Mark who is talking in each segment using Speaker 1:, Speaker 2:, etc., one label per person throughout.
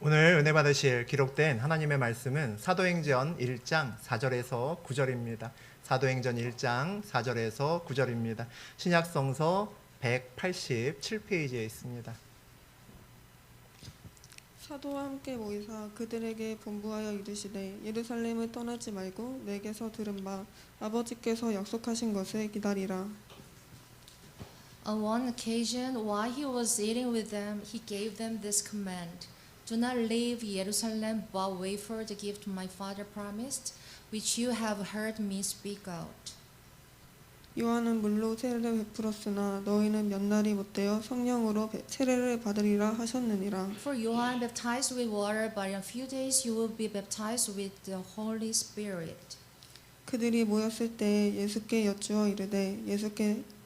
Speaker 1: 오늘 은혜 받으실 기록된 하나님의 말씀은 사도행전 1장 4절에서 9절입니다. 사도행전 1장 4절에서 9절입니다. 신약성서 187페이지에 있습니다.
Speaker 2: 사도와 함께 모이사 그들에게 분부하여 이르시되 예루살렘을 떠나지 말고 내게서 들은 바 아버지께서 약속하신 것을 기다리라.
Speaker 3: On one occasion, while he was eating with them, he gave them this command: Do not leave Jerusalem, but wait for the gift my father promised, which you have heard me speak out.
Speaker 2: 요한은 물로 세례를 베풀었으나 너희는 몇 날이 못되어 성령으로 세례를 받으리라 하셨느니라.
Speaker 3: For Johann baptized with water, but in a few days you will be baptized with the Holy Spirit.
Speaker 2: 그들이 모였을 때 예수께 여쭈어 이르되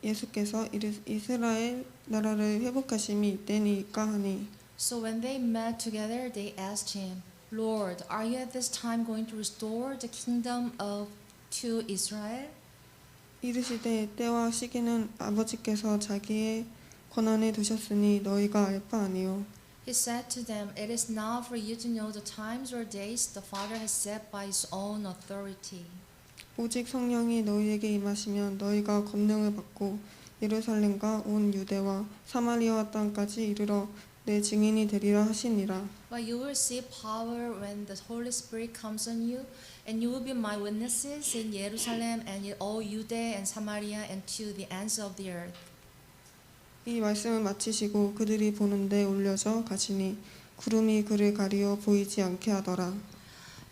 Speaker 2: 예수께서 이스라엘 나라를 회복하심이 이때니까 하니.
Speaker 3: So when they met together, they asked him, Lord, are you at this time going to restore the kingdom to Israel?
Speaker 2: 이르시되 때와 시기는 아버지께서 자기의 권한에 두셨으니 너희가 알 바 아니요.
Speaker 3: He said to them, It is not for you to know the times or days the Father has set by his own authority.
Speaker 2: 오직 성령이 너희에게 임하시면 너희가 권능을 받고 예루살렘과 온 유대와 사마리아 땅까지 이르러 내 증인이 되리라 하시니라.
Speaker 3: But you will receive power when the Holy Spirit comes on you, and you will be my witnesses in Jerusalem and in all Judea and Samaria and to the ends of the earth.
Speaker 2: 이 말씀을 마치시고 그들이 보는데 올려져 가시니 구름이 그를 가리어 보이지 않게 하더라.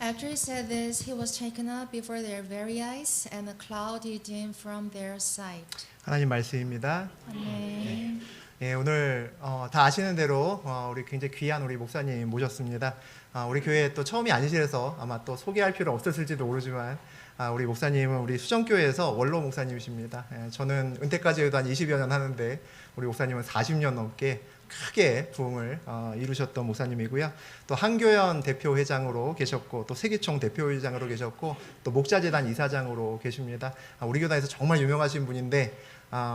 Speaker 3: After he said this, he was taken up before their very eyes, and a cloud hid him from their sight.
Speaker 1: 하나님 말씀입니다.
Speaker 3: 아멘.
Speaker 1: 예, 오늘 다 아시는 대로 우리 굉장히 귀한 우리 목사님 모셨습니다. 우리 교회 또 처음이 아니시라서 아마 또 소개할 필요 없었을지도 모르지만 우리 목사님은 우리 수정교회에서 원로 목사님이십니다. 예, 저는 은퇴까지 해도 한 20여 년 하는데 우리 목사님은 40년 넘게 크게 부흥을 이루셨던 목사님이고요. 또 한교연 대표회장으로 계셨고 또 세기총 대표회장으로 계셨고 또 목자재단 이사장으로 계십니다. 우리 교단에서 정말 유명하신 분인데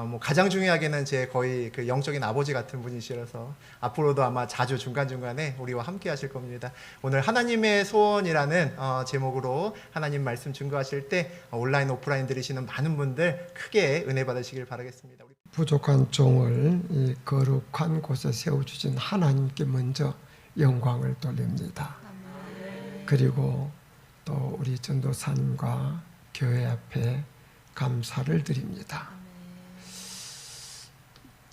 Speaker 1: 뭐 가장 중요하게는 제 거의 그 영적인 아버지 같은 분이시라서 앞으로도 아마 자주 중간중간에 우리와 함께 하실 겁니다. 오늘 하나님의 소원이라는 제목으로 하나님 말씀 증거하실 때 온라인 오프라인 들으시는 많은 분들 크게 은혜 받으시길 바라겠습니다.
Speaker 4: 부족한 종을 이 거룩한 곳에 세워주신 하나님께 먼저 영광을 돌립니다. 그리고 또 우리 전도사님과 교회 앞에 감사를 드립니다.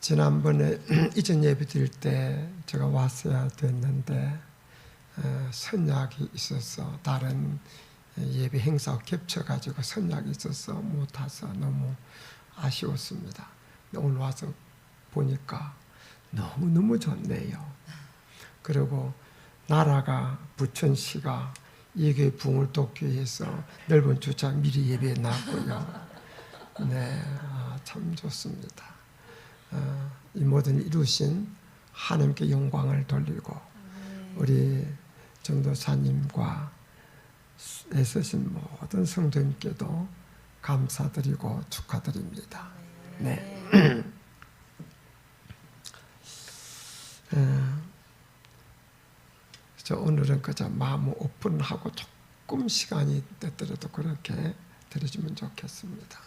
Speaker 4: 지난번에 이전 예배 드릴 때 제가 왔어야 됐는데 선약이 있어서 다른 예배 행사와 겹쳐가지고 선약이 있어서 못 와서 너무 아쉬웠습니다. 오늘 와서 보니까 너무너무 좋네요. 그리고 나라가 부천시가 예교의 부흥을 돕기 위해서 넓은 주차 미리 예배에 놨고요. 네, 참 좋습니다. 이 모든 이루신 하나님께 영광을 돌리고 우리 전도사님과 애쓰신 모든 성도님께도 감사드리고 축하드립니다. 네. 저 오늘은 그저 마음을 오픈하고 조금 시간이 되더라도 그렇게 들으시면 좋겠습니다.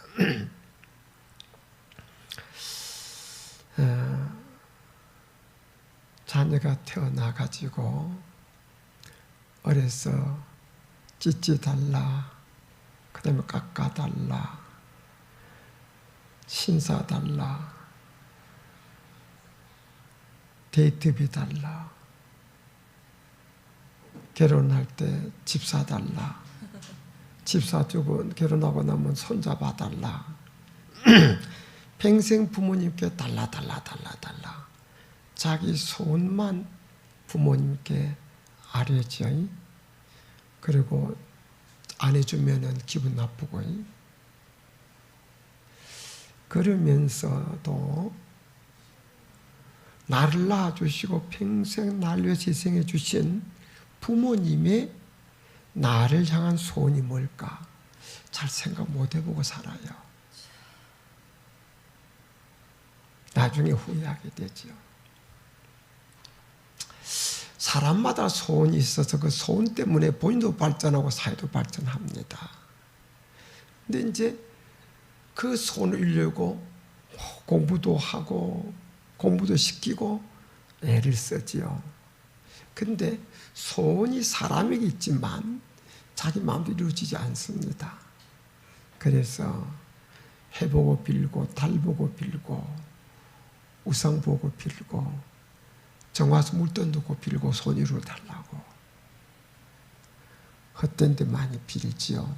Speaker 4: 자녀가 태어나가지고 어려서 찢어달라, 그 다음에 깎아달라, 신사달라, 데이트비 달라, 결혼할 때 집 사달라, 집 사주고 결혼하고 나면 손자 봐달라, 평생 부모님께 달라 자기 소원만 부모님께 아뢰죠. 그리고 안 해주면은 기분 나쁘고, 그러면서도 나를 낳아주시고 평생 날 위해 희생해 주신 부모님의 나를 향한 소원이 뭘까? 잘 생각 못 해보고 살아요. 나중에 후회하게 되죠. 사람마다 소원이 있어서 그 소원 때문에 본인도 발전하고 사회도 발전합니다. 근데 이제 그 소원을 이루려고 공부도 하고 공부도 시키고 애를 쓰지요. 근데 소원이 사람에게 있지만 자기 마음대로 이루어지지 않습니다. 그래서 해 보고 빌고 달 보고 빌고 우상 보고 빌고 정화수 물돈 두고 빌고 소원 이루어달라고 헛된 데 많이 빌지요.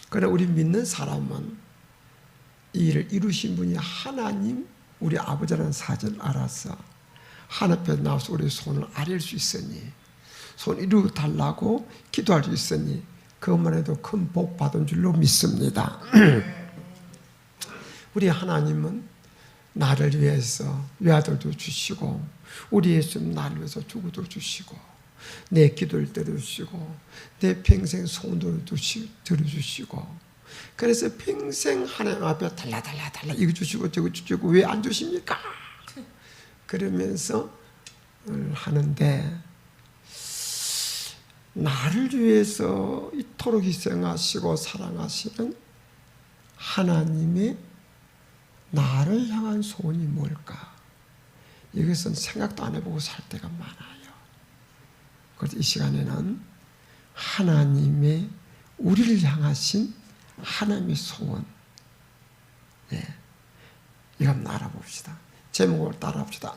Speaker 4: 그러나 우리 믿는 사람은 이 일을 이루신 분이 하나님 우리 아버지라는 사실을 알아서 하나님 앞에 나와서 우리의 소원을 아뢰을 수 있으니 소원 이루어달라고 기도할 수 있으니 그것만 해도 큰 복 받은 줄로 믿습니다. 우리 하나님은 나를 위해서 외아들도 주시고 우리 예수님 나를 위해서 죽어도 주시고 내 기도를 들어주시고 내 평생 소원도 들어주시고 그래서 평생 하나님 앞에 달라 이거 주시고 저거 주시고 왜 안 주십니까? 그러면서 하는데 나를 위해서 이토록 희생하시고 사랑하시는 하나님의 나를 향한 소원이 뭘까? 이것은 생각도 안 해보고 살 때가 많아요. 그래서 이 시간에는 하나님의 우리를 향하신 하나님의 소원, 이거 한번 알아봅시다. 제목을 따라합시다.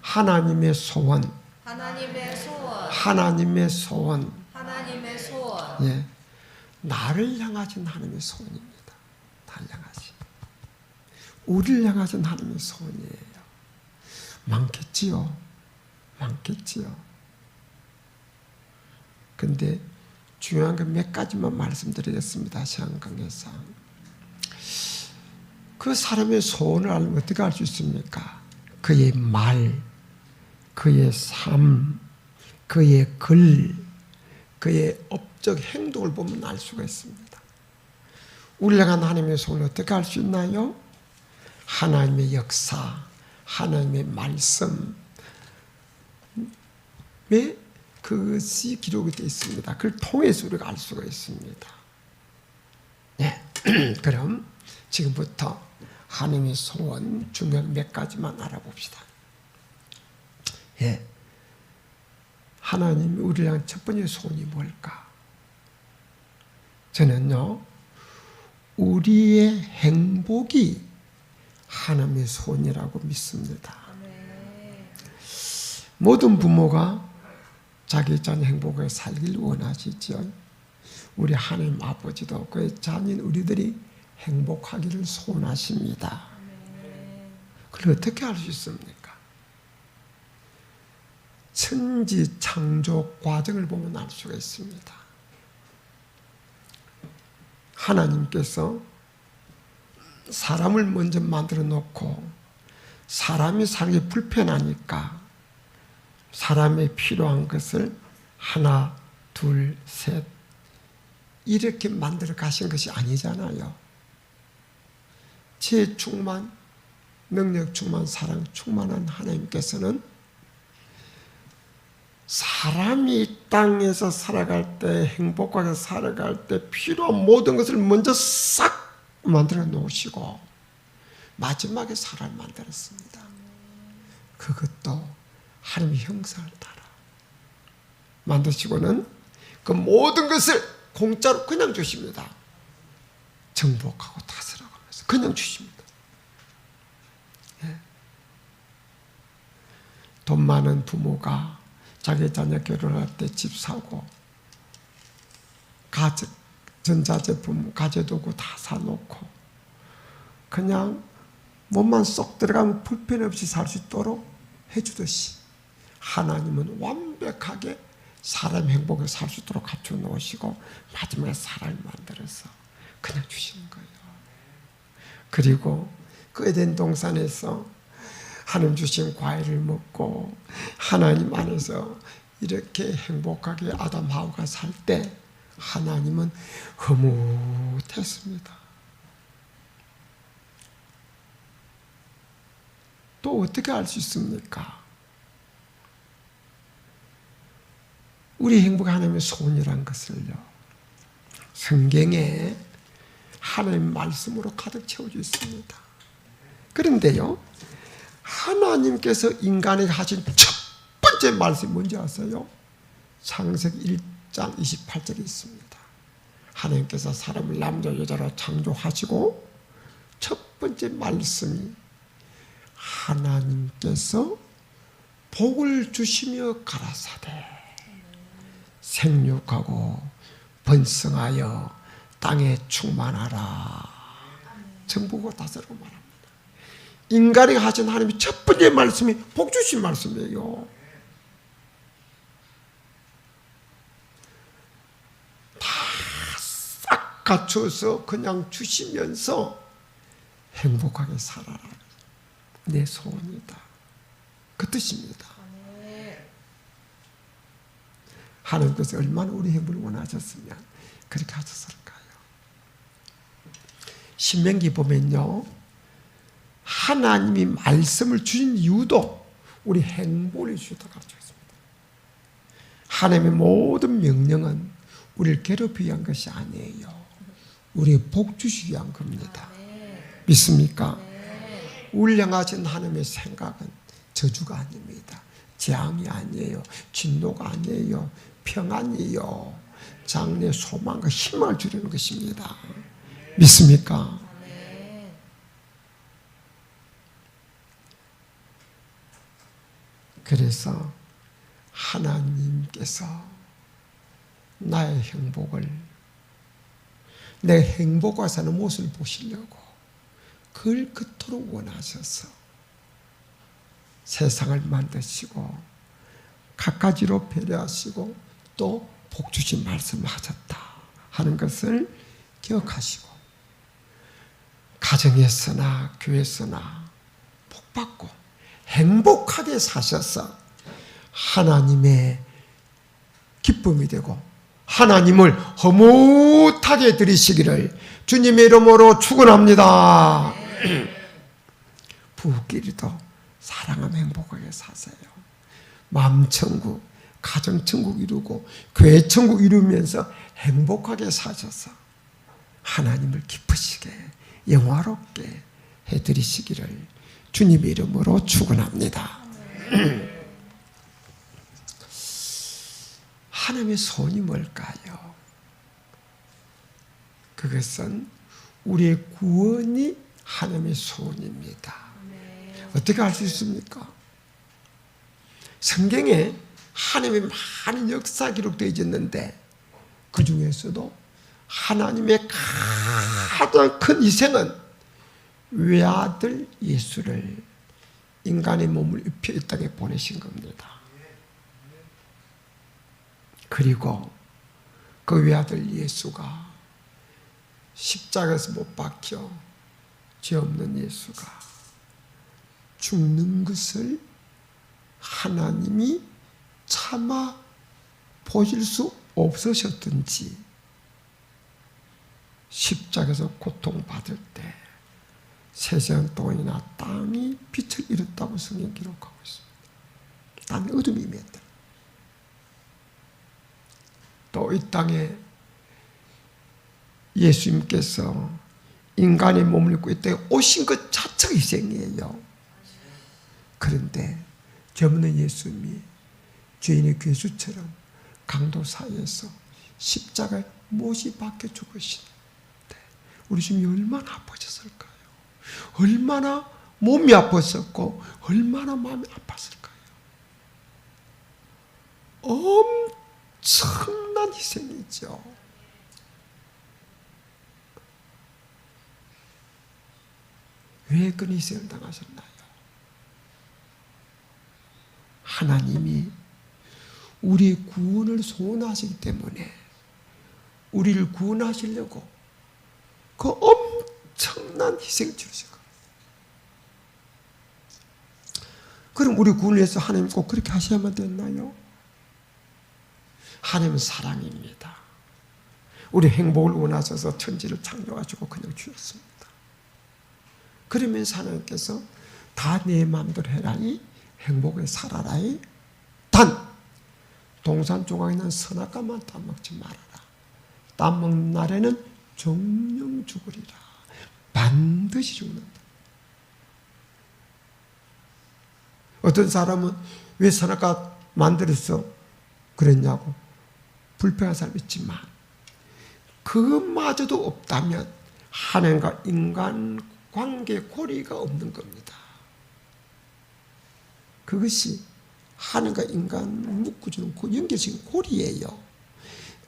Speaker 4: 하나님의 소원.
Speaker 3: 하나님의 소원.
Speaker 4: 하나님의 소원.
Speaker 3: 하나님의 소원.
Speaker 4: 나를 향하신 하나님의 소원입니다. 나를 향하신. 우리를 향하신 하나님의 소원이에요. 많겠지요. 많겠지요. 근데 중요한 건 몇 가지만 말씀드리겠습니다. 시간 관계상. 그 사람의 소원을 알면 어떻게 알 수 있습니까? 그의 말, 그의 삶, 그의 글, 그의 업적 행동을 보면 알 수가 있습니다. 우리를 향한 하나님의 소원을 어떻게 알 수 있나요? 하나님의 역사, 하나님의 말씀에 그것이 기록이 되어 있습니다. 그걸 통해서 우리가 알 수가 있습니다. 그럼 지금부터 하나님의 소원 중요한 몇 가지만 알아봅시다. 하나님이 우리를 향한 첫 번째 소원이 뭘까? 저는요, 우리의 행복이 하나님의 소원이라고 믿습니다. 모든 부모가 자기 자녀 행복하게 살길 원하시죠. 우리 하나님 아버지도 그의 자녀인 우리들이 행복하기를 소원하십니다. 그걸 어떻게 알 수 있습니까? 천지 창조 과정을 보면 알 수가 있습니다. 하나님께서 사람을 먼저 만들어 놓고 사람이 살기 불편하니까 사람에 필요한 것을 하나, 둘, 셋 이렇게 만들어 가신 것이 아니잖아요. 지혜 충만, 능력 충만, 사랑 충만한 하나님께서는 사람이 이 땅에서 살아갈 때, 행복하게 살아갈 때 필요한 모든 것을 먼저 싹 만들어 놓으시고 마지막에 사람을 만들었습니다. 그것도 하나님의 형상을 따라 만드시고는 그 모든 것을 공짜로 그냥 주십니다. 정복하고 다스려고 하면서 그냥 주십니다. 돈 많은 부모가 자기 자녀 결혼할 때 집 사고 전자제품, 가재도구 다 사놓고 그냥 몸만 쏙 들어가면 불편 없이 살 수 있도록 해주듯이 하나님은 완벽하게 사람 행복을 살 수 있도록 갖춰 놓으시고 마지막에 사람을 만들어서 그냥 주시는 거예요. 그리고 그 에덴 동산에서 하나님 주신 과일을 먹고 하나님 안에서 이렇게 행복하게 아담 하와가 살 때 하나님은 흐뭇했습니다. 또 어떻게 알 수 있습니까? 우리 행복이 하나님의 소원이란 것을요, 성경에 하나님의 말씀으로 가득 채워져 있습니다. 그런데요, 하나님께서 인간에게 하신 첫 번째 말씀이 뭔지 아세요? 창세기 1장 28절에 있습니다. 하나님께서 사람을 남자 여자로 창조하시고 첫 번째 말씀이 하나님께서 복을 주시며 가라사대 생육하고 번성하여 땅에 충만하라 정복하고 다스리고 말합니다. 인간에게 하신 하나님의 첫 번째 말씀이 복 주신 말씀이에요. 다 싹 갖춰서 그냥 주시면서 행복하게 살아라. 내 소원이다. 그 뜻입니다. 하나님께서 얼마나 우리 행복을 원하셨으면 그렇게 하셨을까요? 신명기 보면요, 하나님이 말씀을 주신 이유도 우리 행복을 주시다 가르쳐 있습니다. 하나님의 모든 명령은 우리를 괴롭히기 위한 것이 아니에요. 우리 복 주시기 위한 겁니다. 믿습니까? 우리를 향하신 하나님의 생각은 저주가 아닙니다. 재앙이 아니에요. 진노가 아니에요. 평안이요. 장래 소망과 희망을 주려는 것입니다. 믿습니까? 그래서 하나님께서 나의 행복을, 내 행복과 사는 모습을 보시려고 그걸 그토록 원하셔서 세상을 만드시고 갖가지로 배려하시고 또 복주신 말씀을 하셨다 하는 것을 기억하시고 가정에서나 교회에서나 복받고 행복하게 사셔서 하나님의 기쁨이 되고 하나님을 흐뭇하게 드리시기를 주님의 이름으로 축원합니다. 부부끼리도 사랑하며 행복하게 사세요. 마음천국, 가정천국 이루고 교회천국 이루면서 행복하게 사셔서 하나님을 기쁘시게 영화롭게 해드리시기를 주님의 이름으로 축원합니다. 하나님의 소원이 뭘까요? 그것은 우리의 구원이 하나님의 소원입니다. 어떻게 알 수 있습니까? 성경에 하나님의 많은 역사 기록되어 있는데 그 중에서도 하나님의 가장 큰 희생은 외아들 예수를 인간의 몸을 입혀 이 땅에 보내신 겁니다. 그리고 그 외아들 예수가 십자가에서 못 박혀 죄 없는 예수가 죽는 것을 하나님이 참아 보실 수 없으셨든지 십자가에서 고통받을 때 세상 동이나 땅이 빛을 잃었다고 성경 기록하고 있습니다. 땅이 어둠이 임했다. 또 이 땅에 예수님께서 인간의 몸을 입고 이 땅에 오신 것 자체가 희생이에요. 그런데 죄 없는 예수님이 죄인의 괴수처럼 강도 사이에서 십자가에 못이 박혀 죽으시는데 우리 주님이 얼마나 아프셨을까요? 얼마나 몸이 아팠었고 얼마나 마음이 아팠을까요? 엄청난 희생이죠. 왜 그런 희생을 당하셨나요? 하나님이 우리의 구원을 소원하시기 때문에 우리를 구원하시려고 그 엄청난 희생을 치르신 겁니다. 그럼 우리 구원을 위해서 하나님 꼭 그렇게 하셔야만 됐나요? 하나님은 사랑입니다. 우리 행복을 원하셔서 천지를 창조하시고 그냥 주셨습니다. 그러면서 하나님께서 다 내 마음대로 해라니 행복에 살아라이 단 동산 조각에 있는 선악과만 따먹지 말아라. 따먹는 날에는 정령 죽으리라. 반드시 죽는다. 어떤 사람은 왜 선악과 만들어서 그랬냐고 불평한 사람이 있지만 그것마저도 없다면 하나님과 인간 관계 고리가 없는 겁니다. 그것이 하나님과 인간을 묶어주는 그 연결적인 고리예요.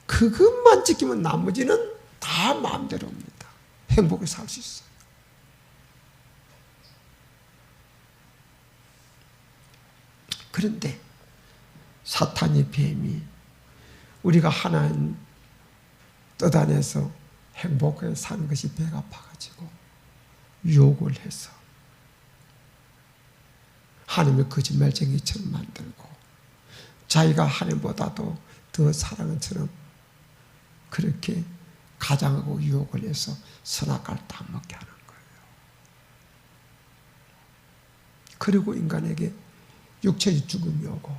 Speaker 4: 그것만 지키면 나머지는 다 마음대로입니다. 행복에 살 수 있어요. 그런데 사탄의 뱀이 우리가 하나님 뜻 안에서 행복하게 사는 것이 배가 아파가지고 유혹을 해서 하나님을 거짓말쟁이처럼 만들고 자기가 하나님보다도 더 사랑한 처럼 그렇게 가장하고 유혹을 해서 선악과를 따먹게 하는 거예요. 그리고 인간에게 육체의 죽음이 오고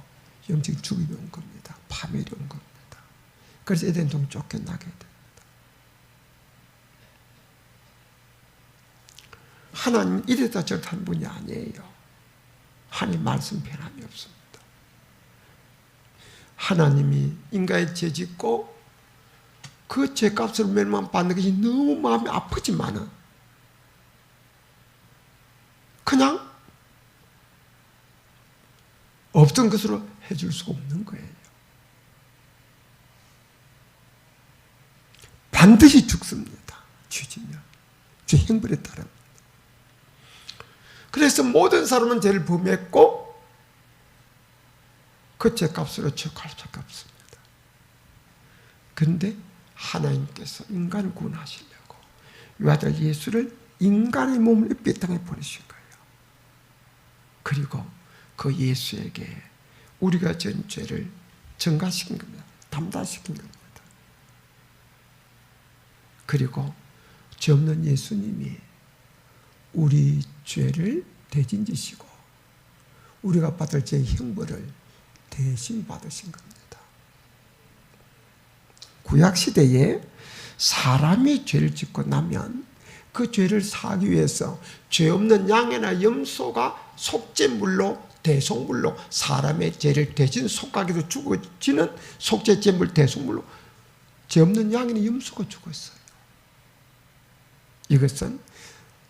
Speaker 4: 영적인 죽음이 온 겁니다. 파멸이 온 겁니다. 그래서 에덴 동산 쫓겨나게 됩니다. 하나님 이랬다 저랬다 하는 분이 아니에요. 하나님 말씀 변함이 없습니다. 하나님이 인간의 죄 짓고 그 죄값을 멸망 받는 것이 너무 마음이 아프지만은 그냥 없던 것으로 해줄 수가 없는 거예요. 반드시 죽습니다. 죄지면 죄 행벌에 따릅니다. 그래서 모든 사람은 죄를 범했고 그 죄값으로 죄할 수밖에 없습니다. 그런데 하나님께서 인간을 구원하시려고 외아들 예수를 인간의 몸을 입에 땅에 보내신 거예요. 그리고 그 예수에게 우리가 전 죄를 전가시킨 겁니다. 담당시킨 겁니다. 그리고 죄 없는 예수님이 우리 죄를 대신 지시고 우리가 받을 죄의 형벌을 대신 받으신 겁니다. 구약시대에 사람이 죄를 짓고 나면 그 죄를 사하기 위해서 죄 없는 양이나 염소가 속죄물로 대속물로 사람의 죄를 대신 속하기도 죽어지는 속죄제물 대속물로 죄 없는 양이나 염소가 죽었어요. 이것은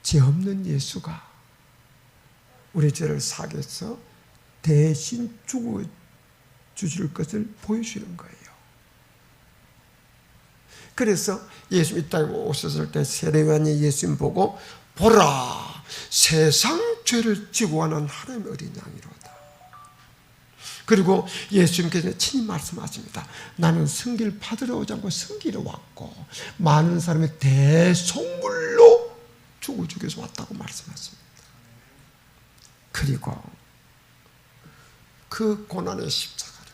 Speaker 4: 죄 없는 예수가 우리 죄를 사하기 위해서 대신 죽어주실 것을 보여주는 거예요. 그래서 예수 이 땅에 오셨을 때 세례요한이 예수님 보고 보라 세상 죄를 지고 가는 하나님의 어린 양이로다. 그리고 예수님께서 친히 말씀하십니다. 나는 승기를 받으러 오지 않고 승기로 왔고 많은 사람이 대속물로 죽어주기 위해서 왔다고 말씀하십니다. 그리고 그 고난의 십자가를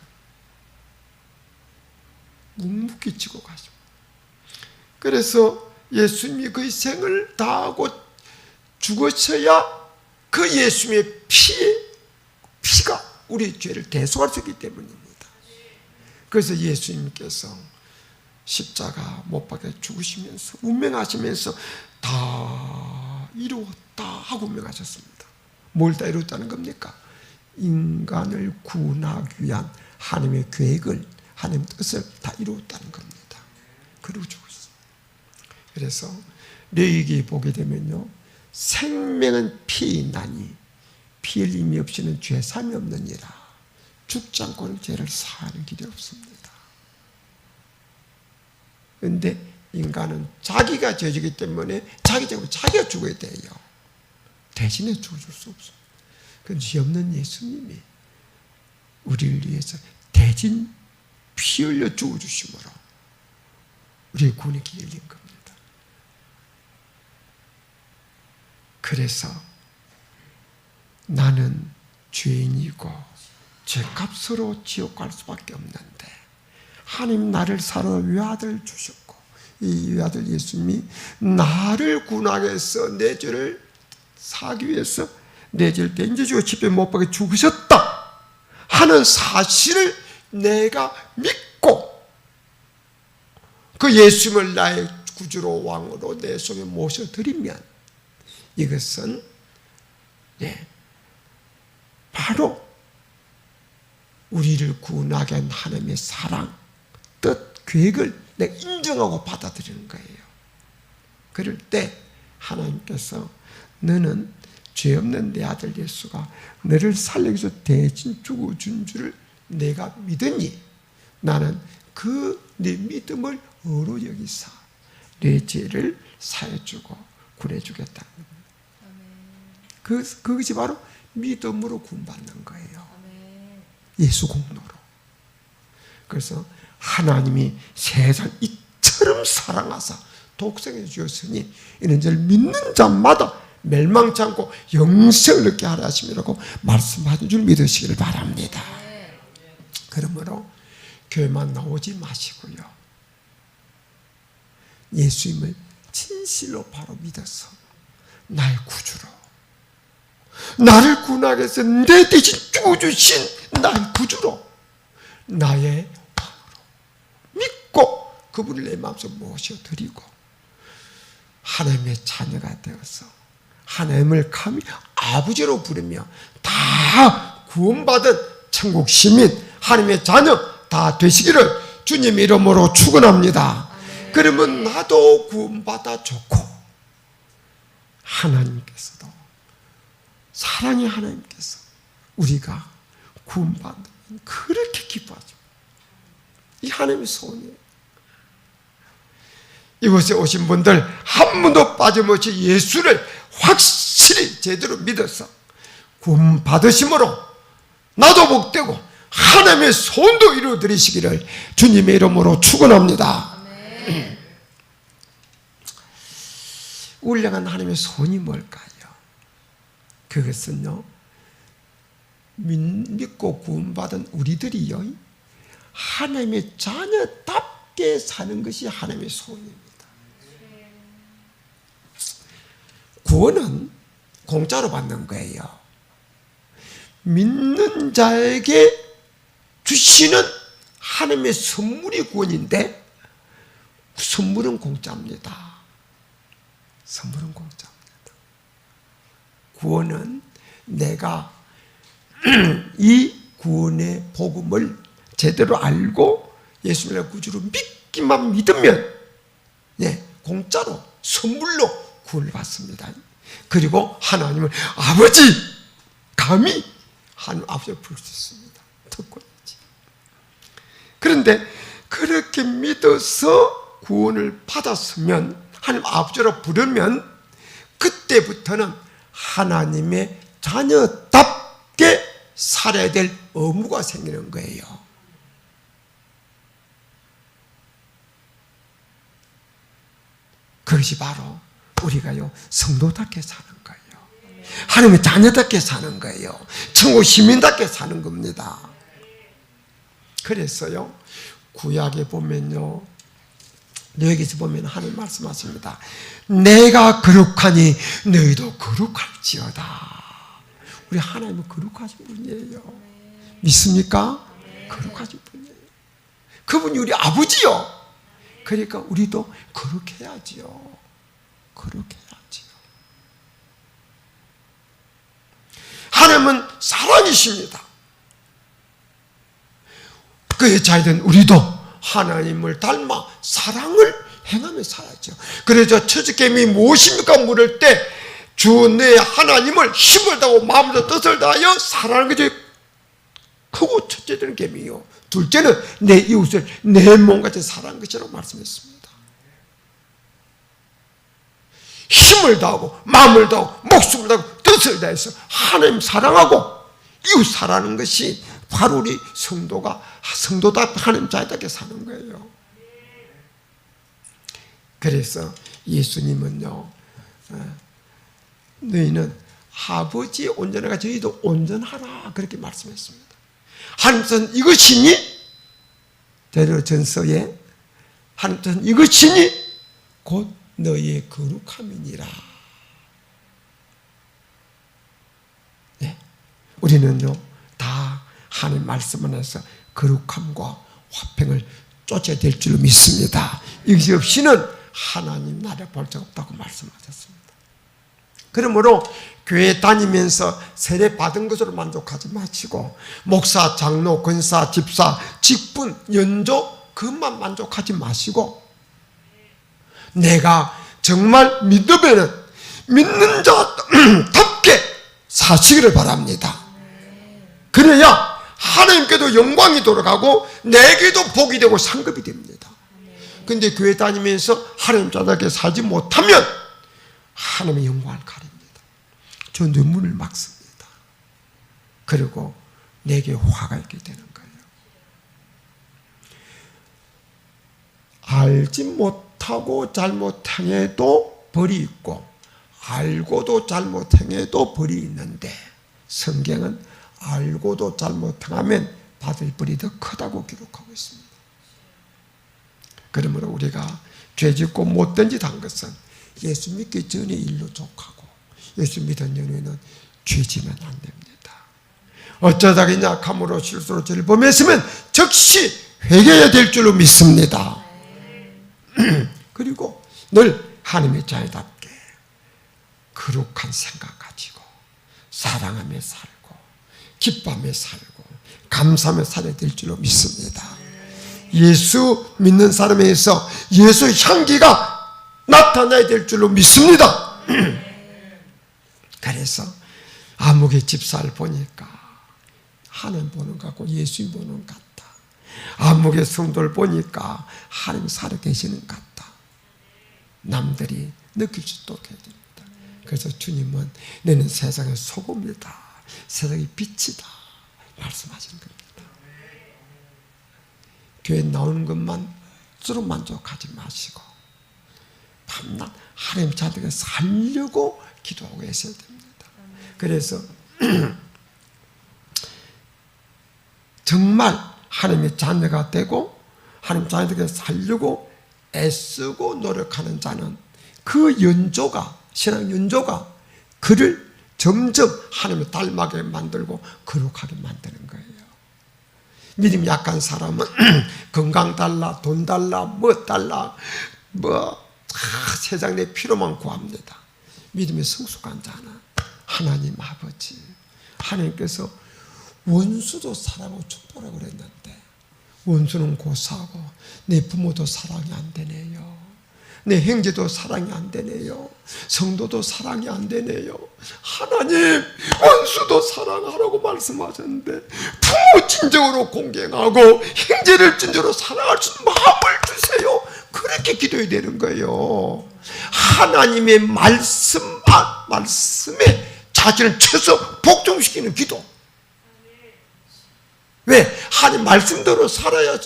Speaker 4: 묵묵히 지고 가십니다. 그래서 예수님이 그 생을 다하고 죽으셔야 그 예수님의 피가 우리 죄를 대속할 수 있기 때문입니다. 그래서 예수님께서 십자가 못 박혀 죽으시면서 운명하시면서 다 이루었다 하고 운명하셨습니다. 뭘 다 이루었다는 겁니까? 인간을 구원하기 위한 하나님의 계획을 하나님의 뜻을 다 이루었다는 겁니다. 그리고 죽었어요. 그래서 레위기 보게 되면요 생명은 피이나니 피 흘림이 없이는 죄삼이 없느니라. 죽지 않고는 죄를 사하는 길이 없습니다. 그런데 인간은 자기가 죄지기 때문에 자기 죄로 자기가 죽어야 돼요. 대신에 죽어줄 수 없습니다. 그건 죄 없는 예수님이 우리를 위해서 대신 피 흘려 죽어주심으로 우리의 구원의 길이 열린 겁니다. 그래서 나는 죄인이고 죄값으로 지옥 갈 수밖에 없는데 하나님 나를 사러 외아들 주셨고 이 아들 예수님이 나를 구원하기 위해서 내 죄를 사하기 위해서 내 죄를 대인제주고 십자가에 못 박혀 죽으셨다 하는 사실을 내가 믿고 그 예수님을 나의 구주로 왕으로 내 속에 모셔드리면 이것은 바로 우리를 구원하게 한 하나님의 사랑, 뜻, 계획을 내가 인정하고 받아들이는 거예요. 그럴 때 하나님께서 너는 죄 없는 내 아들 예수가 너를 살리기 위해서 대신 죽어준 줄을 내가 믿으니 나는 그 네 믿음을 어로 여기사 내 죄를 사해주고 구해주겠다. 그것이 바로 믿음으로 구원받는 거예요. 예수 공로로. 그래서 하나님이 세상 이처럼 사랑하사 독생을 주었으니 이는 저를 믿는 자마다 멸망치 않고 영생을 얻게 하라 하심이라고 말씀하신 줄 믿으시기를 바랍니다. 그러므로 교회만 나오지 마시고요. 예수님을 진실로 바로 믿어서 나의 구주로 나를 구원하기 위해서 내 대신 죽어주신 나의 구주로 나의 왕으로 믿고 그분을 내 마음속에 모셔드리고 하나님의 자녀가 되어서 하나님을 감히 아버지로 부르며 다 구원받은 천국 시민 하나님의 자녀 다 되시기를 주님 이름으로 축원합니다. 그러면 나도 구원받아 좋고 하나님께서도 사랑의 하나님께서 우리가 구원받으면 그렇게 기뻐하죠. 이 하나님의 소원이에요. 이곳에 오신 분들 한 분도 빠짐없이 예수를 확실히 제대로 믿어서 구원받으심으로 나도 복되고 하나님의 소원도 이루어드리시기를 주님의 이름으로 축원합니다. 울량한 하나님의 소원이 뭘까요? 그것은요, 믿고 구원받은 우리들이요, 하나님의 자녀답게 사는 것이 하나님의 소원입니다. 구원은 공짜로 받는 거예요. 믿는 자에게 주시는 하나님의 선물이 구원인데 선물은 공짜입니다. 선물은 공짜입니다. 구원은 내가 이 구원의 복음을 제대로 알고 예수님의 구주로 믿기만 믿으면 공짜로 선물로 구원을 받습니다. 그리고 하나님을 아버지 감히 하나님 아버지를 부를 수 있습니다. 특권이지. 그런데 그렇게 믿어서 구원을 받았으면 하나님 아버지로 부르면 그때부터는 하나님의 자녀답게 살아야 될 의무가 생기는 거예요. 그것이 바로 우리가요 성도답게 사는 거예요. 하나님의 자녀답게 사는 거예요. 천국 시민답게 사는 겁니다. 그래서요 구약에 보면요 여기서 보면 하나님 말씀하십니다. 내가 거룩하니 너희도 거룩할지어다. 우리 하나님은 거룩하신 분이에요. 믿습니까? 거룩하신 분이에요. 그분이 우리 아버지요. 그러니까 우리도 거룩해야지요. 거룩해야지요. 하나님은 사랑이십니다. 그의 자녀된 우리도 하나님을 닮아 사랑을 행하며 살았죠. 그래서 첫째개미 무엇입니까? 물을 때 주 내 하나님을 힘을 다하고 마음을 뜻을 다하여 사랑하는 것이 크고 첫째는 계명이요. 둘째는 내 이웃을 내 몸같이 사랑하는 것이라고 말씀했습니다. 힘을 다하고 마음을 다하고 목숨을 다하고 뜻을 다해서 하나님 사랑하고 이웃 사랑하는 것이 바로 우리 성도다 하나님 자녀답게 사는 거예요. 그래서 예수님은요 너희는 아버지 온전하가 저희도 온전하라 그렇게 말씀했습니다. 하나님께서는 이것이니 대대로 전서에 하나님께서는 이것이니 곧 너희의 거룩함이니라. 네. 우리는요 다 하나님 말씀 안에서 거룩함과 화평을 쫓아야 될 줄로 믿습니다. 이것이 없이는 하나님 나라를 볼 적 없다고 말씀하셨습니다. 그러므로 교회 다니면서 세례 받은 것으로 만족하지 마시고 목사, 장로, 권사, 집사, 직분, 연조 그것만 만족하지 마시고 내가 정말 믿으면 믿는 자답게 사시기를 바랍니다. 그래야 하나님께도 영광이 돌아가고 내게도 복이 되고 상급이 됩니다. 근데 교회 다니면서 하나님 자답게 살지 못하면 하나님의 영광을 가립니다. 저 눈물을 막습니다. 그리고 내게 화가 있게 되는 거예요. 알지 못하고 잘못행해도 벌이 있고 알고도 잘못행해도 벌이 있는데 성경은 알고도 잘못행하면 받을 벌이 더 크다고 기록하고 있습니다. 그러므로 우리가 죄짓고 못된 짓 한 것은 예수 믿기 전에 일로 족하고 예수 믿은 연후에는 죄지면 안 됩니다. 어쩌다 그냥 감으로 실수로 죄를 범했으면 즉시 회개해야 될 줄로 믿습니다. 그리고 늘 하나님의 자녀답게 거룩한 생각 가지고 사랑하며 살고 기뻐하며 살고 감사하며 살아야 될 줄로 믿습니다. 예수 믿는 사람에서 예수 향기가 나타나야 될 줄로 믿습니다. 그래서 아무개 집사를 보니까 하나님 보는 것 같고 예수님 보는 것 같다. 아무개 성도를 보니까 하나님 살아 계시는 것 같다. 남들이 느낄 수 있도록 해야 됩니다. 그래서 주님은 너는 세상의 소금이다. 세상의 빛이다. 말씀하시는 겁니다. 교회 나오는 것만 스스로 만족하지 마시고 밤낮 하나님 자들에게 살려고 기도하고 계셔야 됩니다. 그래서 정말 하나님의 자녀가 되고 하나님 자녀들에게 살려고 애쓰고 노력하는 자는 그 연조가 신앙 연조가 그를 점점 하나님을 닮아게 만들고 거룩하게 만드는 거예요. 믿음 약한 사람은 건강 달라, 돈 달라, 뭐 달라, 세상 내 필요만 구합니다. 믿음이 성숙한 자는 하나님 아버지, 하나님께서 원수도 사랑하고 축복하라고 그랬는데 원수는 고사하고 내 부모도 사랑이 안 되네요. 내 형제도 사랑이 안 되네요. 성도도 사랑이 안 되네요. 하나님 원수도 사랑하라고 말씀하셨는데 부모 진정으로 공경하고 형제를 진정으로 사랑할 수 있는 마음을 주세요. 그렇게 기도해야 되는 거예요. 하나님의 말씀에 자신을 쳐서 복종시키는 기도. 왜? 하나님 말씀대로 살아야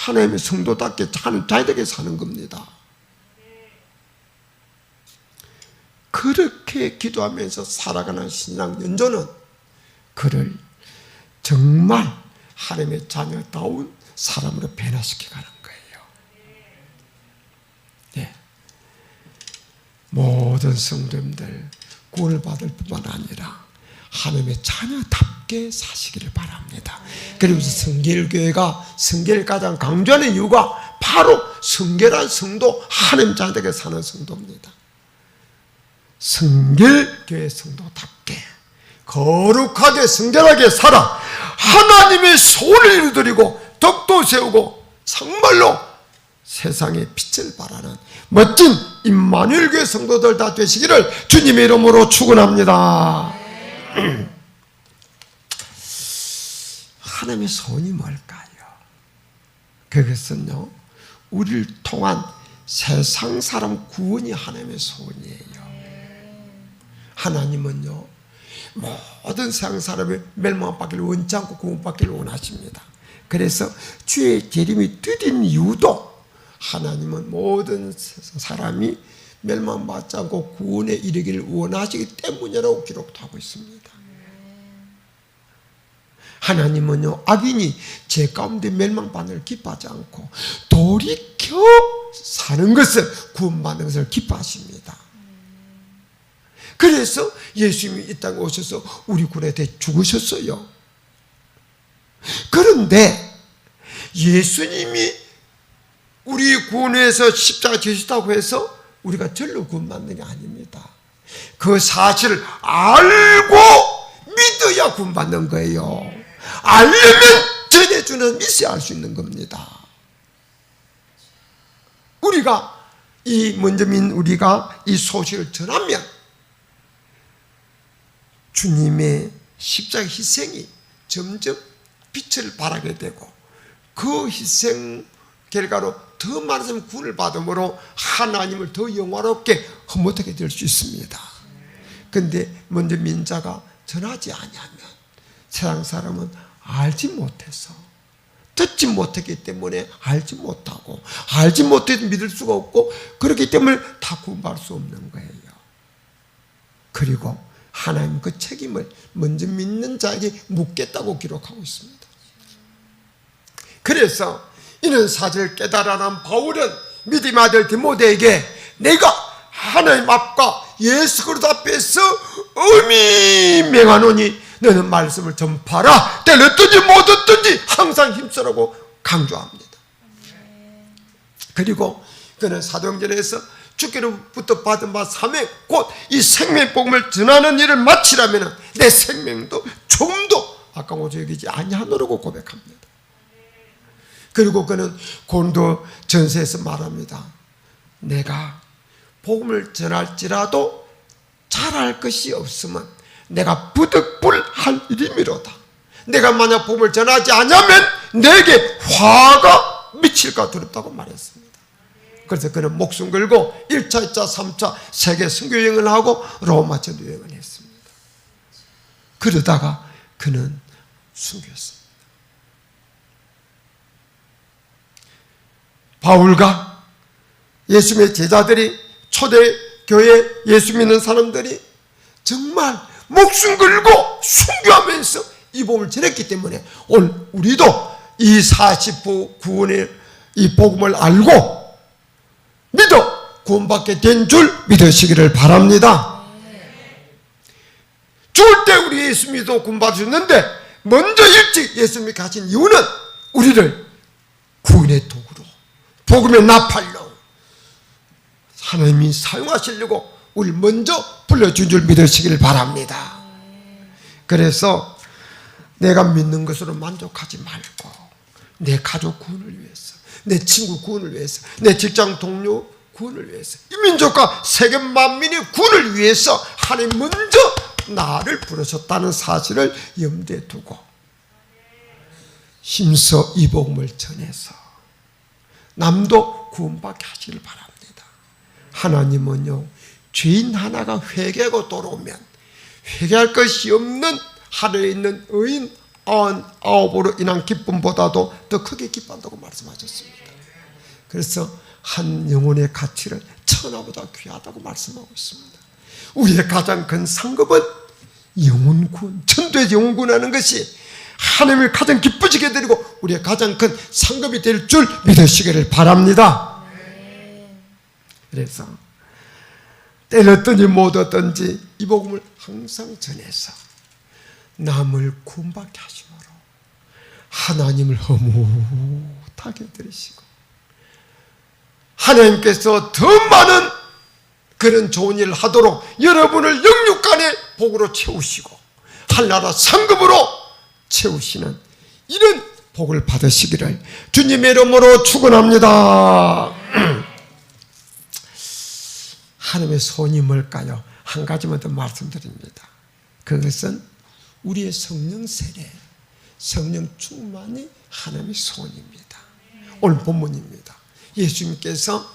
Speaker 4: 하나님의 성도답게 하나님 자녀에게 사는 겁니다. 그렇게 기도하면서 살아가는 신앙 연조는 그를 정말 하나님의 자녀다운 사람으로 변화시켜가는 거예요. 네. 모든 성도님들 구원을 받을 뿐만 아니라 하나님의 자녀답게 사시기를 바랍니다. 그리고 성결교회가 성결을 가장 강조하는 이유가 바로 성결한 성도, 하나님 자녀에게 사는 성도입니다. 성결교회 성도답게 거룩하게 성결하게 살아 하나님의 소원을 이루드리고 덕도 세우고 정말로 세상에 빛을 발하는 멋진 임마누엘 교회 성도들 다 되시기를 주님의 이름으로 축원합니다. 하나님의 소원이 뭘까요? 그것은요, 우리를 통한 세상 사람 구원이 하나님의 소원이에요. 하나님은요, 모든 세상 사람의 멸망받기를 원치 않고 구원받기를 원하십니다. 그래서 주의 재림이 뜻인 이유도 하나님은 모든 세상 사람이 멸망받지 않고 구원에 이르기를 원하시기 때문이라고 기록하고 있습니다. 하나님은요, 악인이 죄 가운데 멸망받는 걸 기뻐하지 않고 돌이켜 사는 것을, 구원받는 것을 기뻐하십니다. 그래서 예수님이 이 땅에 오셔서 우리 군에 대해 죽으셨어요. 그런데 예수님이 우리 구원에서 십자가 지셨다고 해서 우리가 절로 구원받는 게 아닙니다. 그 사실을 알고 믿어야 구원받는 거예요. 알려면 전해주는 믿어야 알 수 있는 겁니다. 우리가 우리가 이 소식을 전하면 주님의 십자가 희생이 점점 빛을 발하게 되고 그 희생 결과로 더 많은 사람이 구원을 받음으로 하나님을 더 영화롭게 흐뭇하게 될 수 있습니다. 그런데 먼저 민자가 전하지 아니하면 세상 사람은 알지 못해서 듣지 못했기 때문에 알지 못하고 알지 못해서 믿을 수가 없고 그렇기 때문에 다 구원받을 수 없는 거예요. 그리고 하나님 그 책임을 먼저 믿는 자에게 묻겠다고 기록하고 있습니다. 그래서 이런 사실을 깨달아난 바울은 믿음의 아들 디모데에게 내가 하나님 앞과 예수 그리스도 앞에서 엄히 맹하노니 너는 말씀을 전파하라. 때를 얻든지 못 얻든지 항상 힘쓰라고 강조합니다. 그리고 그는 사도행전에서 주께로부터 받은 바 사명 곧 이 생명의 복음을 전하는 일을 마치라면 내 생명도 조금도 아까워져 여기지 아니하노라고 고백합니다. 그리고 그는 고린도 전서에서 말합니다. 내가 복음을 전할지라도 잘할 것이 없으면 내가 부득불할 일이미로다. 내가 만약 복음을 전하지 않으면 내게 화가 미칠까 두렵다고 말했습니다. 그래서 그는 목숨 걸고 1차, 2차, 3차 세계 선교 여행을 하고 로마 전도 여행을 했습니다. 그러다가 그는 순교했습니다. 바울과 예수님의 제자들이 초대교회 예수 믿는 사람들이 정말 목숨 걸고 순교하면서 이 복음을 전했기 때문에 오늘 우리도 이 49구원의 이 복음을 알고 믿어 구원받게 된 줄 믿으시기를 바랍니다. 죽을 때 우리 예수 믿어 구원받으셨는데 먼저 일찍 예수님이 가신 이유는 우리를 구원의 도구로 복음의 나팔로 하나님이 사용하시려고 우리 먼저 불러준 줄 믿으시기를 바랍니다. 그래서 내가 믿는 것으로 만족하지 말고 내 가족 구원을 위해서, 내 친구 구원을 위해서, 내 직장 동료 구원을 위해서, 이 민족과 세계 만민의 구원을 위해서 하나님 먼저 나를 부르셨다는 사실을 염두에 두고 힘써 이 복음을 전해서 남도 구원받게 하시길 바랍니다. 하나님은요, 죄인 하나가 회개하고 돌아오면 회개할 것이 없는 하늘에 있는 의인 99으로 인한 기쁨보다도 더 크게 기뻐한다고 말씀하셨습니다. 그래서 한 영혼의 가치를 천하보다 귀하다고 말씀하고 있습니다. 우리의 가장 큰 상급은 영혼군, 천도의 영혼군하는 것이 하나님을 가장 기쁘시게 드리고 우리의 가장 큰 상급이 될 줄 믿으시기를 바랍니다. 그래서 때를 얻든지 못 얻든지 이 복음을 항상 전해서 남을 구원받게 하심으로 하나님을 흐뭇하게 들으시고 하나님께서 더 많은 그런 좋은 일을 하도록 여러분을 영육간의 복으로 채우시고 한나라 상급으로 채우시는 이런 복을 받으시기를 주님의 이름으로 축원합니다. 하나님의 소원이 뭘까요? 한 가지만 더 말씀드립니다. 그것은 우리의 성령 세례, 성령 충만이 하나님의 소원입니다. 오늘 본문입니다. 예수님께서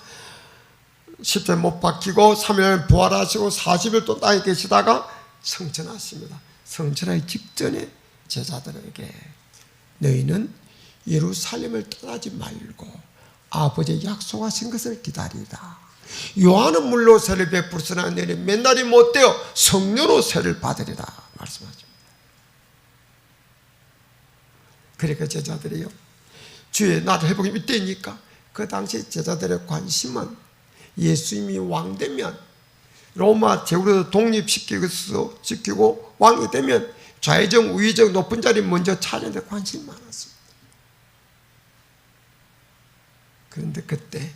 Speaker 4: 십자가에 못 박히고 3일 부활하시고 40일 또 땅에 계시다가 성천하십니다. 성천하기 직전에 제자들에게 너희는 예루살렘을 떠나지 말고 아버지의 약속하신 것을 기다리라. 요한은 물로 세를 베풀으나 너희는 맨날이 못되어 성령으로 세를 받으리라 말씀하십니다. 그러니까 제자들이요, 주의 나를 회복이 이때니까 그 당시 제자들의 관심은 예수님이 왕되면 로마 제국에서 독립시키고 왕이 되면 좌의정 우의정 높은 자리 먼저 차리는 데 관심이 많았습니다. 그런데 그때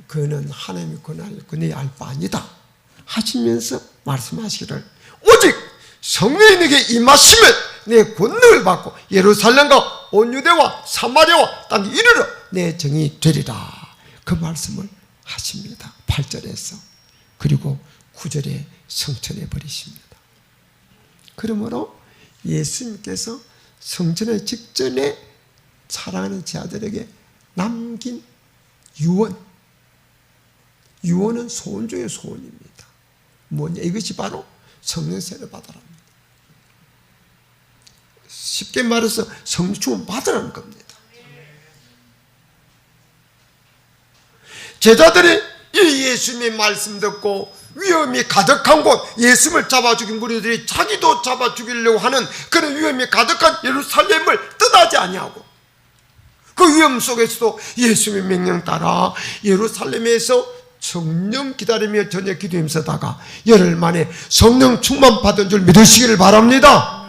Speaker 4: 그는 하나님의 권한이 알 바 아니다 하시면서 말씀하시기를 오직 성령이 내게 임하시면 내 권능을 받고 예루살렘과 온 유대와 사마리아와 땅에 이르러 내 정이 되리라. 그 말씀을 하십니다. 8절에서. 그리고 9절에 성천해 버리십니다. 그러므로 예수님께서 성천의 직전에 사랑하는 제자들에게 남긴 유언은 소원 중의 소원입니다. 뭐냐? 이것이 바로 성령 세례 받으랍니다. 쉽게 말해서 성령 충만 받으라는 겁니다. 제자들이 이 예수님의 말씀 듣고 위험이 가득한 곳, 예수님을 잡아 죽인 무리들이 자기도 잡아 죽이려고 하는 그런 위험이 가득한 예루살렘을 떠나지 아니하고 그 위험 속에서도 예수님의 명령 따라 예루살렘에서 성령 기다리며 저녁 기도하면서다가 열흘 만에 성령 충만 받은 줄 믿으시기를 바랍니다.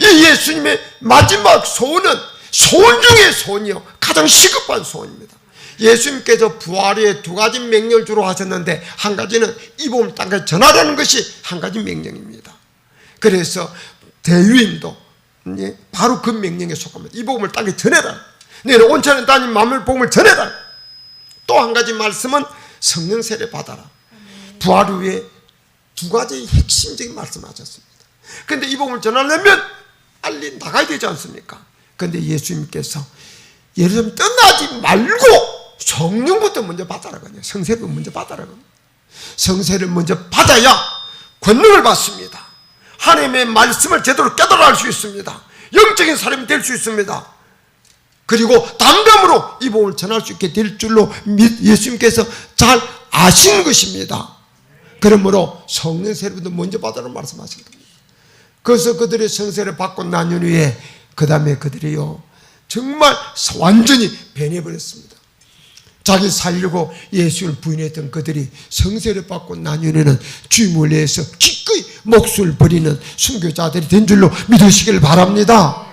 Speaker 4: 이 예수님의 마지막 소원은 소원 중의 소원이요, 가장 시급한 소원입니다. 예수님께서 부활의 두 가지 명령을 주로 하셨는데 한 가지는 이 복음을 땅에 전하라는 것이 한 가지 명령입니다. 그래서 대유인도 바로 그 명령에 속합니다. 이 복음을 땅에 전해라. 너희는 온천에 다닌 만물 복음을 전해라. 또 한 가지 말씀은 성령 세례 받아라. 부활 후에 두 가지 핵심적인 말씀을 하셨습니다. 그런데 이 복음을 전하려면 빨리 나가야 되지 않습니까? 그런데 예수님께서 예루살렘 떠나지 말고 성령부터 먼저 받아라거든요. 성세를 먼저 받아라거든요. 성세를 먼저 받아야 권능을 받습니다. 하나님의 말씀을 제대로 깨달아 알 수 있습니다. 영적인 사람이 될 수 있습니다. 그리고 담대함으로 이 복음을 전할 수 있게 될 줄로 예수님께서 잘 아시는 것입니다. 그러므로 성령 세례부터 먼저 받으라는 말씀하신 겁니다. 그래서 그들이 성세를 받고 난 후에 그 다음에 그들이요 정말 완전히 변해버렸습니다. 자기 살려고 예수를 부인했던 그들이 성세를 받고 난 후에는 주님을 위해서 기꺼이 목숨을 버리는 순교자들이 된 줄로 믿으시길 바랍니다.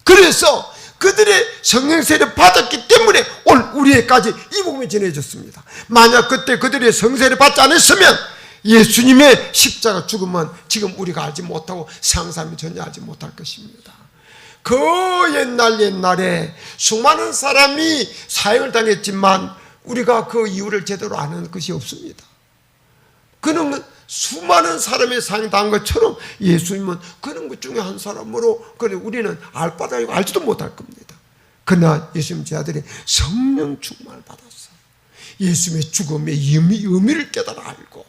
Speaker 4: 그래서 그들의 성령 세례를 받았기 때문에 오늘 우리에까지 이 복음이 전해졌습니다. 만약 그때 그들이 성세를 받지 않았으면 예수님의 십자가 죽음은 지금 우리가 알지 못하고 상상이 전혀 알지 못할 것입니다. 그 옛날에 수많은 사람이 사형을 당했지만 우리가 그 이유를 제대로 아는 것이 없습니다. 그는 수많은 사람이 사형당한 것처럼 예수님은 그런 것 중에 한 사람으로 그래 우리는 알 바도 아니고 알지도 못할 겁니다. 그러나 예수님 제자들이 성령 충만을 받았어. 예수님의 죽음의 의미를 깨달아 알고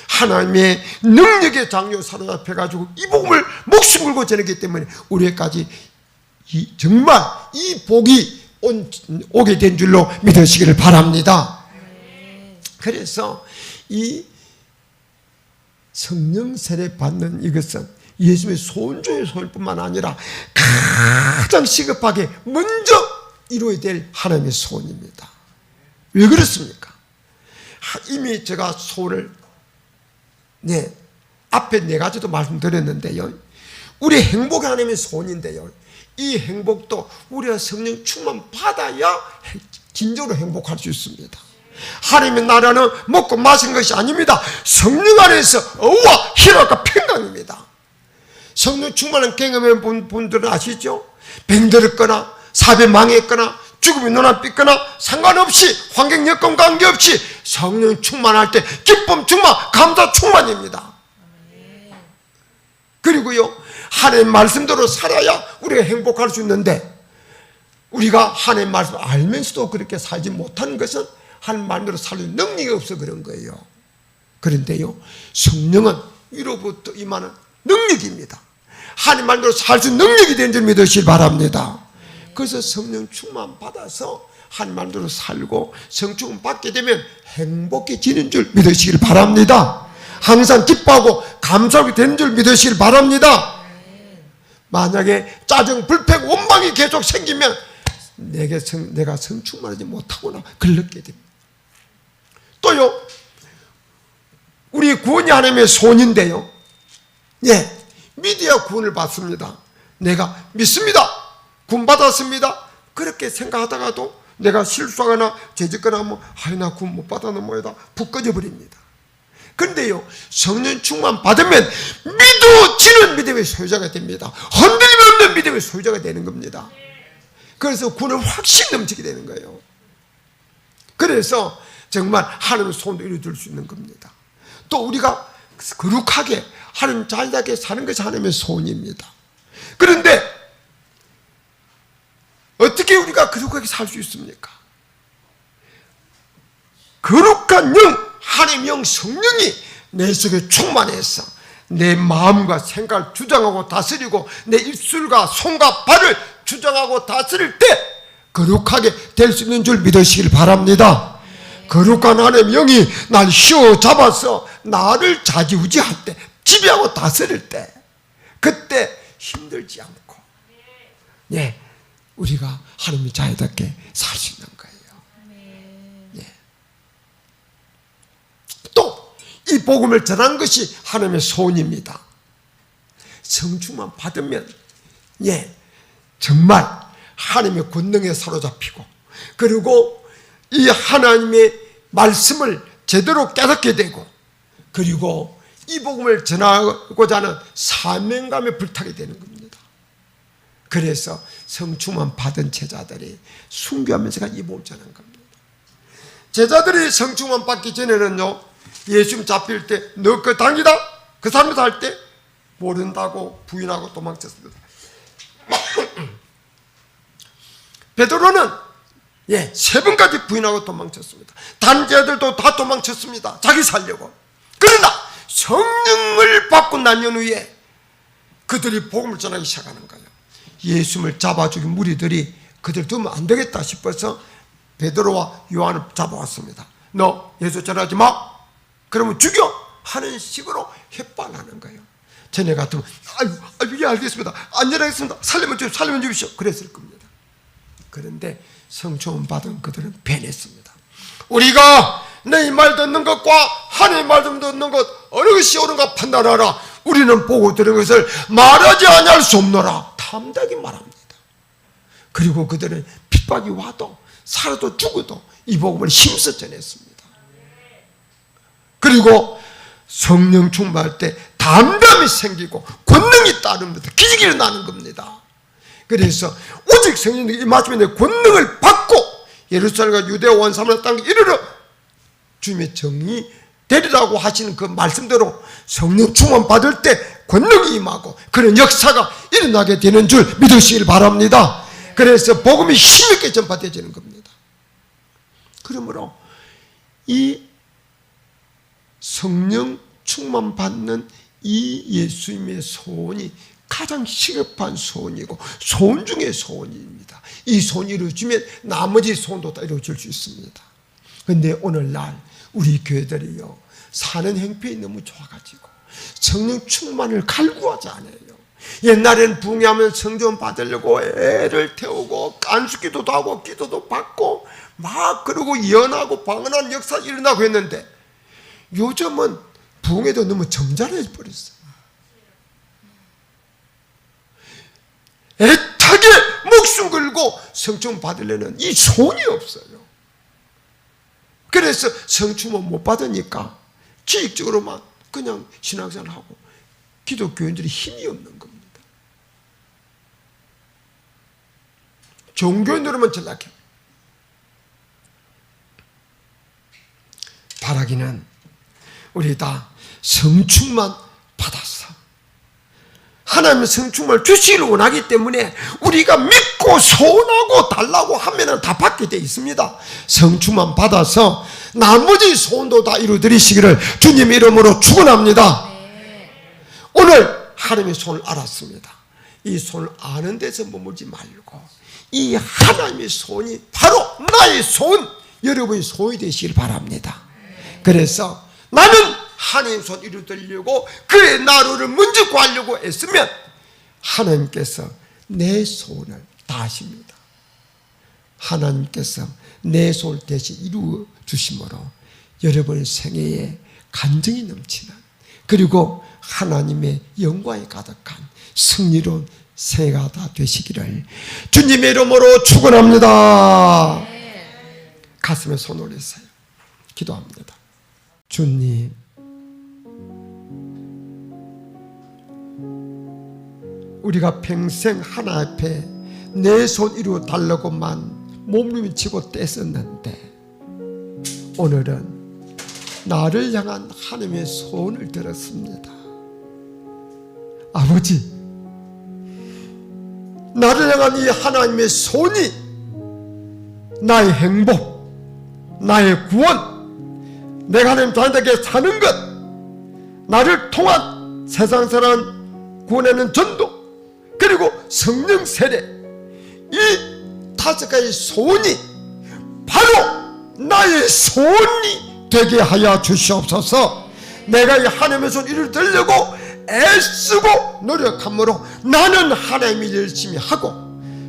Speaker 4: 하나님의 능력의 장요 사로잡혀가지고 이 복음을 목숨 걸고 전했기 때문에 우리에까지 정말 이 복이 오게 된 줄로 믿으시기를 바랍니다. 그래서 이 성령 세례 받는 이것은 예수님의 소원 중의 소원뿐만 아니라 가장 시급하게 먼저 이루어야 될 하나님의 소원입니다. 왜 그렇습니까? 이미 제가 소원을 앞에 네 가지도 말씀드렸는데요. 우리 행복이 하나님의 소원인데요. 이 행복도 우리가 성령 충만 받아야 진정으로 행복할 수 있습니다. 하나님의 나라는 먹고 마시는 것이 아닙니다. 성령 안에서 의와 희락과 평강입니다. 성령 충만한 경험한 분들은 아시죠? 병들었거나 사배 망했거나 죽음이 눈앞있거나 상관없이 환경 여건 관계없이 성령 충만할 때 기쁨 충만, 감사 충만입니다. 그리고요 하나님의 말씀대로 살아야 우리가 행복할 수 있는데 우리가 하나님의 말씀을 알면서도 그렇게 살지 못하는 것은 하나님 말대로 살릴 능력이 없어 그런 거예요. 그런데요 성령은 위로부터 임하는 능력입니다. 하나님 말대로 살 수 있는 능력이 된 줄 믿으시기 바랍니다. 그래서 성령 충만 받아서 하나님 말대로 살고 성충만 받게 되면 행복해지는 줄 믿으시길 바랍니다. 항상 기뻐하고 감사하게 되는 줄 믿으시길 바랍니다. 만약에 짜증, 불평, 원망이 계속 생기면 내가 성충만하지 못하구나 그걸 느끼게 됩니다. 또요, 우리 구원이 하나님의 손인데요, 예, 믿어야 구원을 받습니다. 내가 믿습니다, 구원 받았습니다, 그렇게 생각하다가도 내가 실수하거나 죄짓거나 나 구원 못 받았나 뭐다 푹 꺼져버립니다. 그런데요, 성령 충만 받으면 믿어지는 믿음의 소유자가 됩니다. 흔들림 없는 믿음의 소유자가 되는 겁니다. 그래서 구원을 확실히 넘치게 되는 거예요. 그래서 정말 하나님의 손도 이루어질 수 있는 겁니다. 또 우리가 거룩하게 하나님 자유하게 사는 것이 하나님의 소원입니다. 그런데 어떻게 우리가 거룩하게 살 수 있습니까? 거룩한 영, 하나님의 영 성령이 내 속에 충만해서 내 마음과 생각을 주장하고 다스리고 내 입술과 손과 발을 주장하고 다스릴 때 거룩하게 될 수 있는 줄 믿으시길 바랍니다. 거룩한 하나님의 영이 날 휘어잡아서 나를 좌지우지할 때, 지배하고 다스릴 때, 그때 힘들지 않고, 예, 우리가 하나님의 자유답게 살 수 있는 거예요. 예. 또 이 복음을 전하는 것이 하나님의 소원입니다. 성충만 받으면, 예, 정말 하나님의 권능에 사로잡히고, 그리고 이 하나님의 말씀을 제대로 깨닫게 되고, 그리고 이 복음을 전하고자 하는 사명감에 불타게 되는 겁니다. 그래서 성충만 받은 제자들이 순교하면서 이 복음을 전한 겁니다. 제자들이 성충만 받기 전에는요, 예수님 잡힐 때 너 그 당이다 그 사람이다 할 때 모른다고 부인하고 도망쳤습니다. 베드로는, 예, 3번까지 부인하고 도망쳤습니다. 다른 제자들도 다 도망쳤습니다. 자기 살려고. 그러나 성령을 받고 난 후에 그들이 복음을 전하기 시작하는 거예요. 예수님을 잡아 죽인 무리들이 그들 두면 안 되겠다 싶어서 베드로와 요한을 잡아왔습니다. 너 예수 전하지 마, 그러면 죽여 하는 식으로 협박하는 거예요. 전에 같으면 예, 알겠습니다, 안전하겠습니다, 살려면 주십시오 그랬을 겁니다. 그런데 성충만 받은 그들은 변했습니다. 우리가 내 말 듣는 것과 하나님의 말 듣는 것 어느 것이 옳은가 판단하라. 우리는 보고 들은 것을 말하지 아니할 수 없노라. 담대하게 말합니다. 그리고 그들은 핍박이 와도 살아도 죽어도 이 복음을 힘써 전했습니다. 그리고 성령 충만할 때 담담이 생기고 권능이 따릅니다. 기적이 일어나는 겁니다. 그래서 오직 성령이 임하시면 권능을 받고 예루살렘과 유대와 온 사마리아 땅에 이르러 주님의 정의 되리라고 하시는 그 말씀대로 성령 충만 받을 때 권능이 임하고 그런 역사가 일어나게 되는 줄 믿으시길 바랍니다. 그래서 복음이 힘있게 전파되어지는 겁니다. 그러므로 이 성령 충만 받는 이 예수님의 소원이 가장 시급한 소원이고 소원 중의 소원입니다. 이 소원이 이루어지면 나머지 소원도 다 이루어질 수 있습니다. 그런데 오늘날 우리 교회들이요, 사는 형편이 너무 좋아가지고 성령 충만을 갈구하지 않아요. 옛날에는 부흥하면 성전 받으려고 애를 태우고 안수기도도 하고 기도도 받고 막 그러고 예언하고 방언하는 역사가 일어나고 했는데 요즘은 부흥에도 너무 점잖해 버렸어요. 애타게 목숨 걸고 성충 받으려는 이 소원이 없어요. 그래서 성충은 못 받으니까 기획적으로만 그냥 신앙생활하고 기독교인들이 힘이 없는 겁니다. 종교인으로만 전락해. 바라기는 우리 다 성충만 받았어. 하나님의 성충만을 주시기를 원하기 때문에 우리가 믿고 소원하고 달라고 하면 다 받게 되어 있습니다. 성충만 받아서 나머지 소원도 다 이루어드리시기를 주님 이름으로 축원합니다. 오늘 하나님의 손을 알았습니다. 이 손을 아는 데서 머물지 말고 이 하나님의 손이 바로 나의 손, 여러분의 손이 되시길 바랍니다. 그래서 나는 하나님 손 이루어드리려고 그의 나라를 먼저 구하려고 했으면 하나님께서 내 소원을 다 하십니다. 하나님께서 내 손을 대신 이루어 주심으로 여러분의 생애에 간증이 넘치는, 그리고 하나님의 영광이 가득한 승리로운 새해가 다 되시기를 주님의 이름으로 축원합니다. 가슴에 손 올리세요. 기도합니다. 주님, 우리가 평생 하나 앞에 내 손 이루어 달라고만 몸부림치고 떼었는데 오늘은 나를 향한 하나님의 손을 들었습니다. 아버지, 나를 향한 이 하나님의 손이 나의 행복, 나의 구원, 내가 하나님 자녀에게 사는 것, 나를 통한 세상 사람 구원하는 전도, 그리고 성령 세례, 이 5가지 소원이 바로 나의 소원이 되게 하여 주시옵소서. 내가 이 하나님의 손 이를 들려고 애쓰고 노력함으로 나는 하나님이 열심히 하고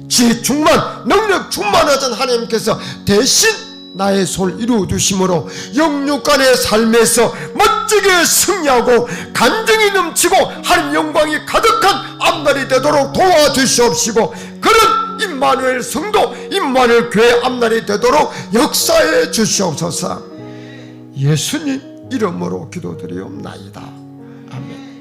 Speaker 4: 지혜 충만, 능력 충만하신 하나님께서 대신 나의 손을 이루어 주심으로 영육간의 삶에서 멋지게 승리하고 간증이 넘치고 하나님 영광이 가득한 앞날이 되도록 도와주시옵시고, 그런 임마누엘 성도, 임마누엘 교회 앞날이 되도록 역사해 주시옵소서. 예수님 이름으로 기도드리옵나이다. 아멘.